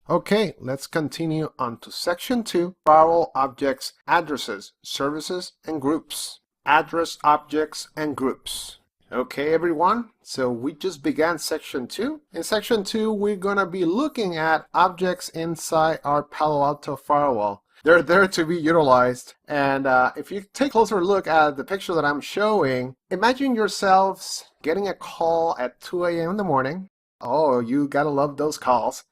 Okay, let's continue on to section 2, firewall objects, addresses, services, and groups. Address objects and groups. Okay, everyone, so we just began section 2. In section 2, we're going to be looking at objects inside our Palo Alto firewall. They're there to be utilized, and if you take a closer look at the picture that I'm showing, imagine yourselves getting a call at 2 a.m. in the morning. Oh, you gotta love those calls.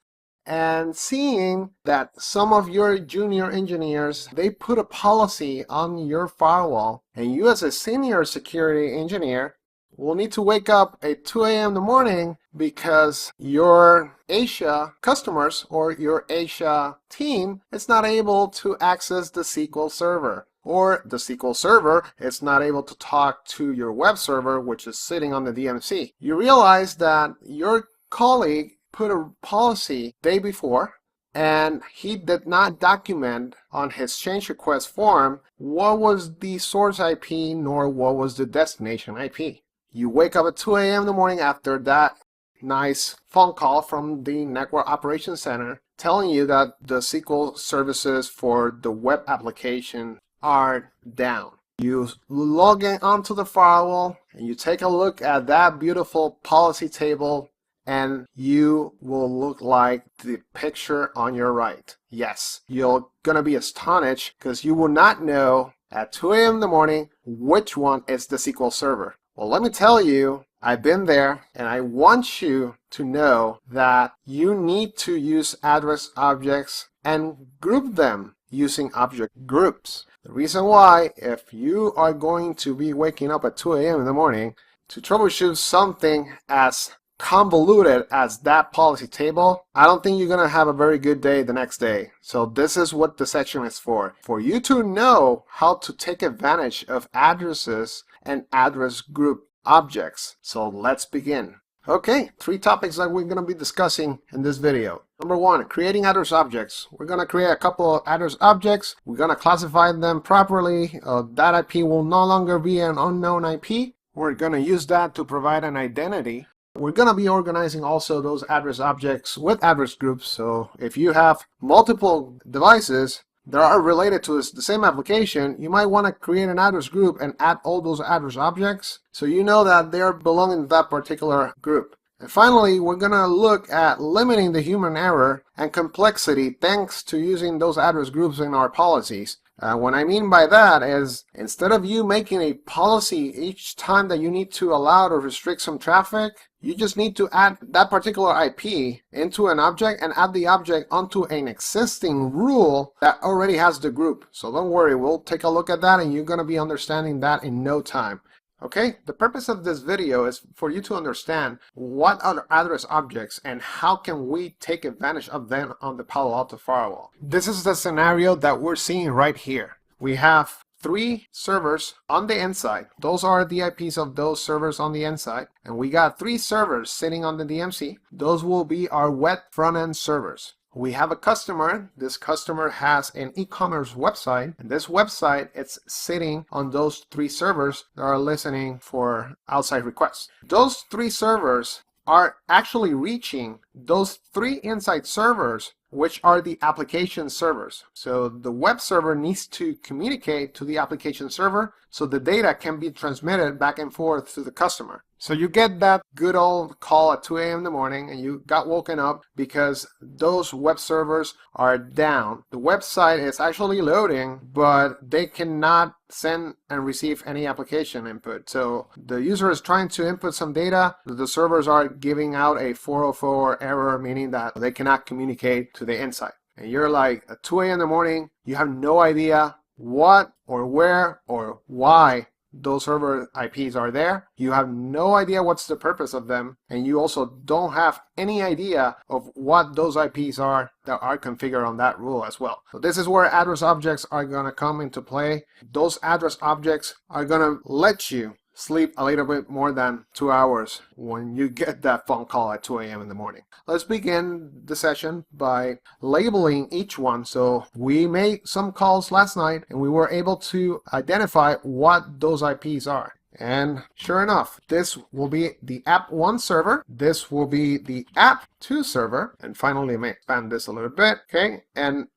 And seeing that some of your junior engineers, they put a policy on your firewall, and you as a senior security engineer will need to wake up at 2 a.m. in the morning because your Asia customers or your Asia team is not able to access the SQL server. Or the SQL server is not able to talk to your web server, which is sitting on the DMC. You realize that your colleague put a policy day before and he did not document on his change request form what was the source IP nor what was the destination IP. You wake up at 2 a.m. in the morning after that nice phone call from the Network Operations Center telling you that the SQL services for the web application are down. You log in onto the firewall and you take a look at that beautiful policy table, and you will look like the picture on your right. Yes, you're gonna be astonished because you will not know at 2 a.m. in the morning which one is the SQL server. Well, let me tell you, I've been there, and I want you to know that you need to use address objects and group them using object groups. The reason why, if you are going to be waking up at 2 a.m. in the morning to troubleshoot something as convoluted as that policy table, I don't think you're going to have a very good day the next day. So this is what the section is for you to know how to take advantage of addresses and address group objects. So let's begin. Okay, 3 topics that we're going to be discussing in this video. Number 1, creating address objects. We're going to create a couple of address objects. We're going to classify them properly. That IP will no longer be an unknown IP. We're going to use that to provide an identity. We're going to be organizing also those address objects with address groups. So if you have multiple devices that are related to the same application, you might want to create an address group and add all those address objects so you know that they're belonging to that particular group. And finally, we're going to look at limiting the human error and complexity thanks to using those address groups in our policies. What I mean by that is, instead of you making a policy each time that you need to allow or restrict some traffic, you just need to add that particular IP into an object and add the object onto an existing rule that already has the group. So don't worry, we'll take a look at that and you're going to be understanding that in no time. Okay, the purpose of this video is for you to understand what are address objects and how can we take advantage of them on the Palo Alto firewall. This is the scenario that we're seeing right here. We have 3 servers on the inside. Those are the IPs of those servers on the inside. And we got 3 servers sitting on the DMC. Those will be our web front-end servers. We have a customer. This customer has an e-commerce website, and this website is sitting on those 3 servers that are listening for outside requests. Those 3 servers are actually reaching those 3 inside servers, which are the application servers. So the web server needs to communicate to the application server so the data can be transmitted back and forth to the customer. So you get that good old call at 2 a.m. in the morning and you got woken up because those web servers are down. The website is actually loading, but they cannot send and receive any application input. So the user is trying to input some data. The servers are giving out a 404 error, meaning that they cannot communicate to the inside. And you're like at 2 a.m. in the morning, you have no idea what or where or why those server IPs are there. You have no idea what's the purpose of them, and you also don't have any idea of what those IPs are that are configured on that rule as well. So this is where address objects are going to come into play. Those address objects are going to let you sleep a little bit more than 2 hours when you get that phone call at 2 a.m. in the morning. Let's begin the session by labeling each one. So we made some calls last night and we were able to identify what those IPs are. And sure enough, this will be the app1 server. This will be the app2 server. And finally, I may expand this a little bit. Okay. And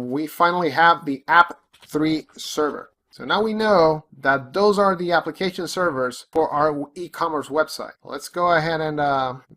we finally have the app3 server. So now we know that those are the application servers for our e-commerce website. Let's go ahead and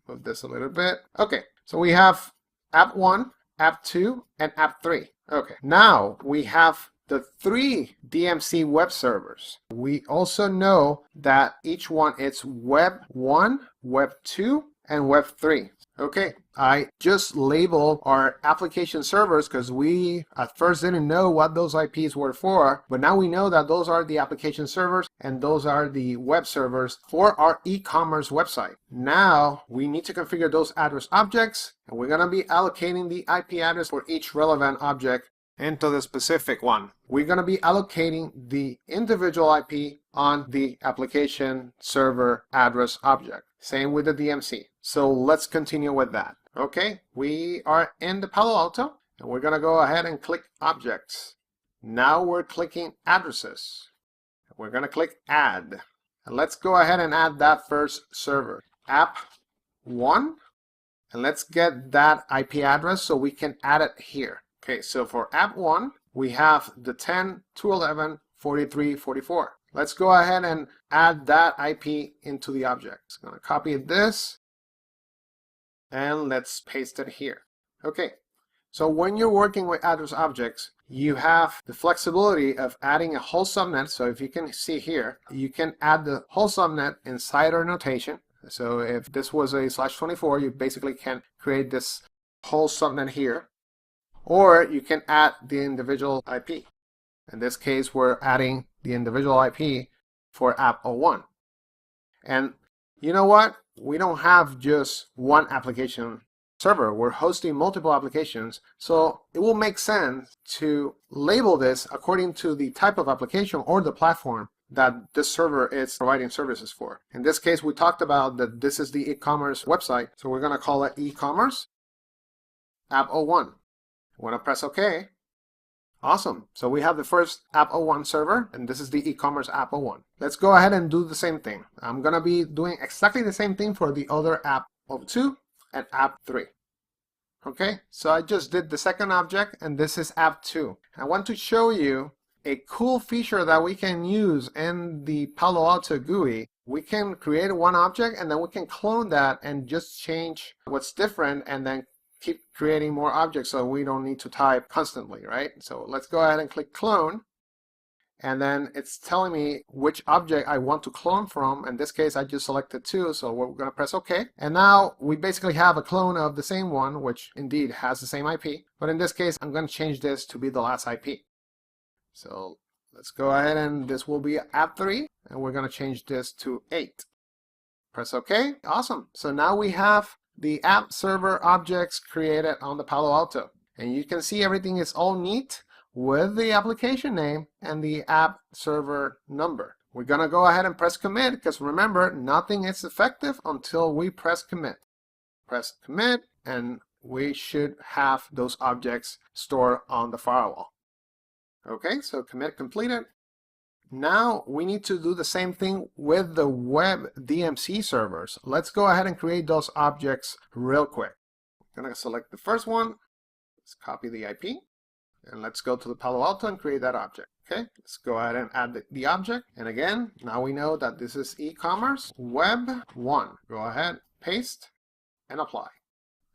move this a little bit. Okay, so we have app1, app2, and app3. Okay, now we have the 3 DMC web servers. We also know that each one is web 1, web 2, and web 3. Okay, I just labeled our application servers because we at first didn't know what those IPs were for, but now we know that those are the application servers and those are the web servers for our e-commerce website. Now we need to configure those address objects, and we're going to be allocating the IP address for each relevant object into the specific one. We're going to be allocating the individual IP on the application server address object. Same with the DMC. So let's continue with that. Okay, we are in the Palo Alto and we're going to go ahead and click objects. Now we're clicking addresses. We're going to click add. And let's go ahead and add that first server, app1. And let's get that IP address so we can add it here. Okay, so for app1, we have the 10.211.43.44. Let's go ahead and add that IP into the object. I'm going to copy this and let's paste it here. Okay, so when you're working with address objects, you have the flexibility of adding a whole subnet. So if you can see here, you can add the whole subnet inside our notation. So if this was a /24, you basically can create this whole subnet here. Or you can add the individual IP. In this case, we're adding the individual IP for app01. And you know what? We don't have just one application server. We're hosting multiple applications. So it will make sense to label this according to the type of application or the platform that this server is providing services for. In this case, we talked about that this is the e-commerce website. So we're going to call it e-commerce app01. When I press OK, awesome. So we have the first app01 server, and this is the e-commerce app01. Let's go ahead and do the same thing. I'm going to be doing exactly the same thing for the other app02 and app3. Okay, so I just did the second object, and this is app2. I want to show you a cool feature that we can use in the Palo Alto GUI. We can create one object, and then we can clone that and just change what's different, and then keep creating more objects so we don't need to type constantly, right? So let's go ahead and click clone. And then it's telling me which object I want to clone from. In this case, I just selected 2, so we're going to press OK. And now we basically have a clone of the same one, which indeed has the same IP. But in this case, I'm going to change this to be the last IP. So let's go ahead and this will be app3. And we're going to change this to 8. Press OK. Awesome. So now we have the app server objects created on the Palo Alto. And you can see everything is all neat with the application name and the app server number. We're going to go ahead and press commit because remember, nothing is effective until we press commit. Press commit and we should have those objects stored on the firewall. Okay, so commit completed. Now we need to do the same thing with the web DMC servers. Let's go ahead and create those objects real quick. I'm going to select the first one. Let's copy the IP. And let's go to the Palo Alto and create that object. Okay, let's go ahead and add the object. And again, now we know that this is e-commerce web 1. Go ahead, paste, and apply.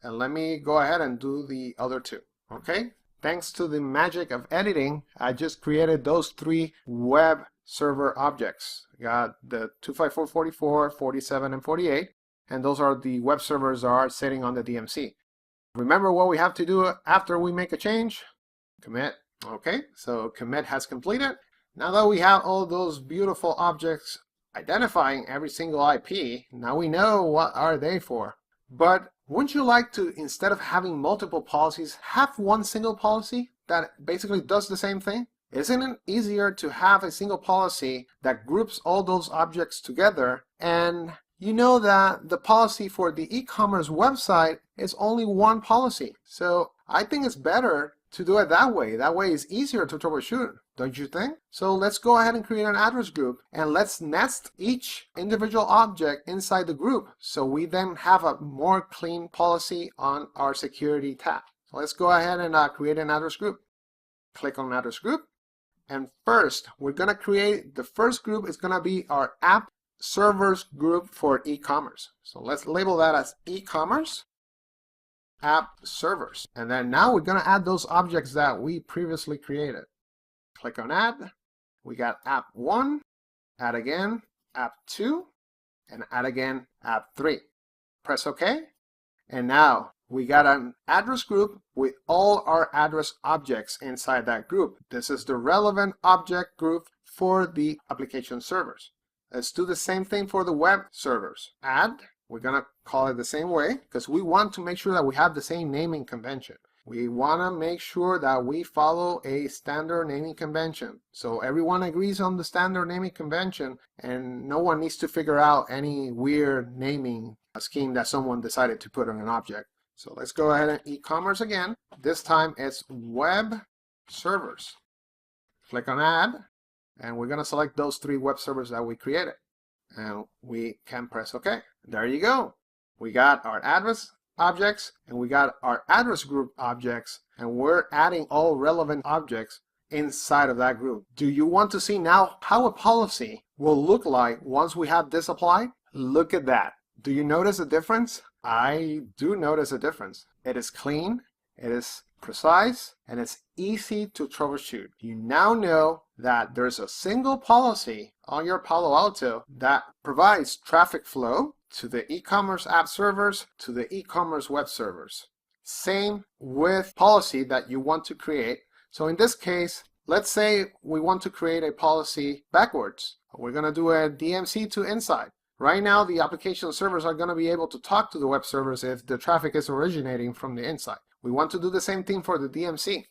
And let me go ahead and do the other 2. Okay. Thanks to the magic of editing, I just created those 3 web server objects. I got the 254.44, 47, and 48, and those are the web servers that are sitting on the DMC. Remember what we have to do after we make a change? Commit. Okay, so commit has completed. Now that we have all those beautiful objects identifying every single IP, now we know what are they for. But wouldn't you like to, instead of having multiple policies, have one single policy that basically does the same thing? Isn't it easier to have a single policy that groups all those objects together, and you know that the policy for the e-commerce website is only one policy? So I think it's better to do it that way. That way it's easier to troubleshoot. don't you think? So let's go ahead and create an address group, and let's nest each individual object inside the group so we then have a more clean policy on our security tab. So let's go ahead and create an address group. Click on address group, and first we're going to create the first group is going to be our app servers group for e-commerce. So let's label that as e-commerce app servers. And then now we're going to add those objects that we previously created. Click on add. We got app 1, add again, app 2, and add again, app 3. Press OK. And now we got an address group with all our address objects inside that group. This is the relevant object group for the application servers. Let's do the same thing for the web servers. Add. We're going to call it the same way because we want to make sure that we have the same naming convention. We want to make sure that we follow a standard naming convention. So everyone agrees on the standard naming convention and no one needs to figure out any weird naming scheme that someone decided to put on an object. So let's go ahead and e-commerce again. This time it's web servers. Click on add, and we're going to select those 3 web servers that we created. And we can press OK. There you go. We got our address objects and we got our address group objects, and we're adding all relevant objects inside of that group. Do you want to see now how a policy will look like once we have this applied? Look at that. Do you notice a difference? I do notice a difference. It is clean, it is precise, and it's easy to troubleshoot. You now know that there's a single policy on your Palo Alto that provides traffic flow to the e-commerce app servers, to the e-commerce web servers. Same with policy that you want to create. So in this case, let's say we want to create a policy backwards. We're going to do a DMC to inside. Right now, the application servers are going to be able to talk to the web servers if the traffic is originating from the inside. We want to do the same thing for the DMC.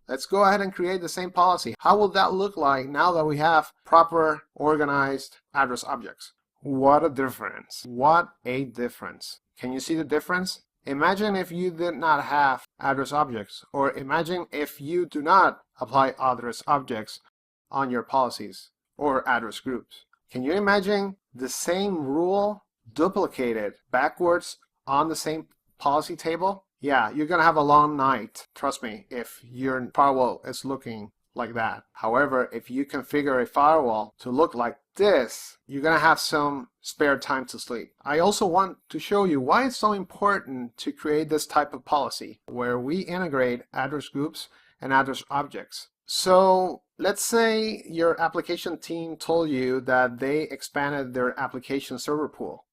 Let's go ahead and create the same policy. How will that look like now that we have proper organized address objects? What a difference. What a difference. Can you see the difference? Imagine if you did not have address objects, or imagine if you do not apply address objects on your policies or address groups. Can you imagine the same rule duplicated backwards on the same policy table? Yeah, you're going to have a long night, trust me, if your firewall is looking like that. However, if you configure a firewall to look like this, you're going to have some spare time to sleep. I also want to show you why it's so important to create this type of policy where we integrate address groups and address objects. So let's say your application team told you that they expanded their application server pool,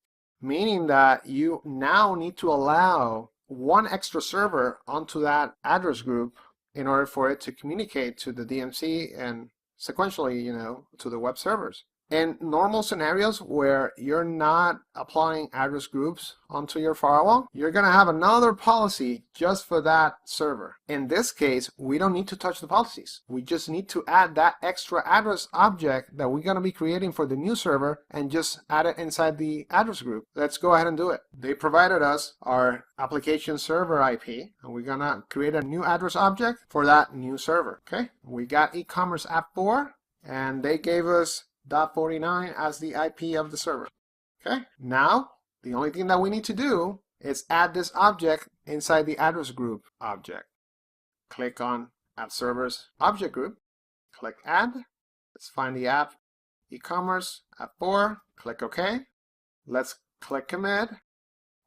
meaning that you now need to allow one extra server onto that address group in order for it to communicate to the DMC and sequentially, to the web servers. In normal scenarios where you're not applying address groups onto your firewall, you're going to have another policy just for that server. In this case, we don't need to touch the policies. We just need to add that extra address object that we're going to be creating for the new server and just add it inside the address group. Let's go ahead and do it. They provided us our application server IP, and we're going to create a new address object for that new server. Okay, we got e-commerce app 4, and they gave us .49 as the IP of the server. Okay, now the only thing that we need to do is add this object inside the address group object. Click on App Servers Object Group, click Add. Let's find the app, e-commerce, app 4, click OK. Let's click Commit.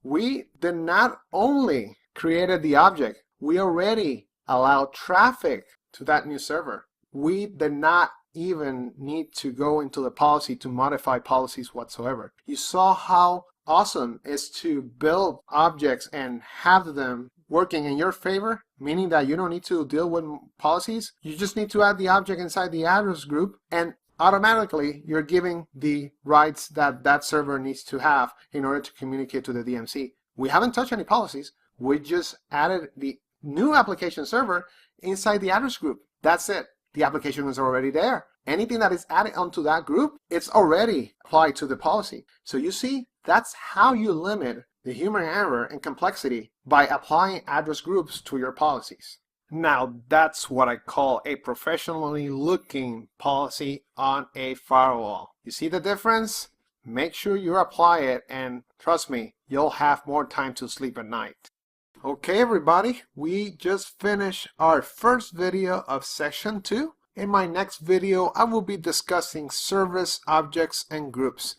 We did not only created the object, we already allowed traffic to that new server. We did not even need to go into the policy to modify policies whatsoever. You saw how awesome it is to build objects and have them working in your favor, meaning that you don't need to deal with policies. You just need to add the object inside the address group, and automatically you're giving the rights that that server needs to have in order to communicate to the DMC. We haven't touched any policies. We just added the new application server inside the address group. That's it. The application is already there. Anything that is added onto that group, it's already applied to the policy. So you see, that's how you limit the human error and complexity by applying address groups to your policies. Now that's what I call a professionally looking policy on a firewall. You see the difference? Make sure you apply it, and trust me, you'll have more time to sleep at night. Okay everybody, we just finished our first video of section 2. In my next video, I will be discussing service, objects, and groups.